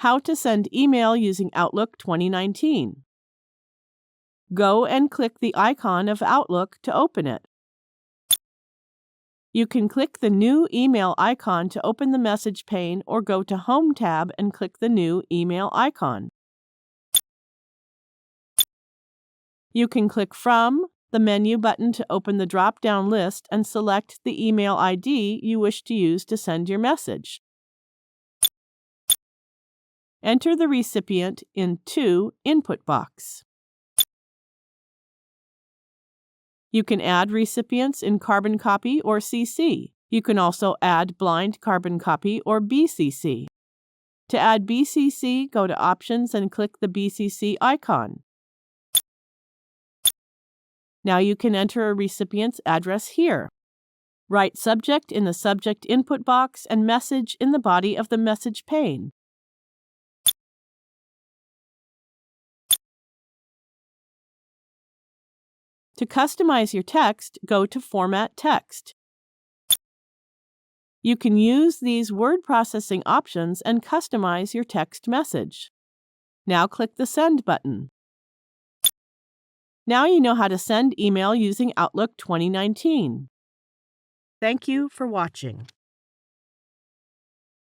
How to send email using Outlook 2019. Go and click the icon of Outlook to open it. You can click the new email icon to open the message pane or go to Home tab and click the new email icon. You can click From the menu button to open the drop-down list and select the email ID you wish to use to send your message. Enter the recipient into Input box. You can add recipients in Carbon Copy or CC. You can also add Blind Carbon Copy or BCC. To add BCC, go to Options and click the BCC icon. Now you can enter a recipient's address here. Write Subject in the Subject input box and Message in the body of the message pane. To customize your text, go to Format Text. You can use these word processing options and customize your text message. Now click the Send button. Now you know how to send email using Outlook 2019. Thank you for watching.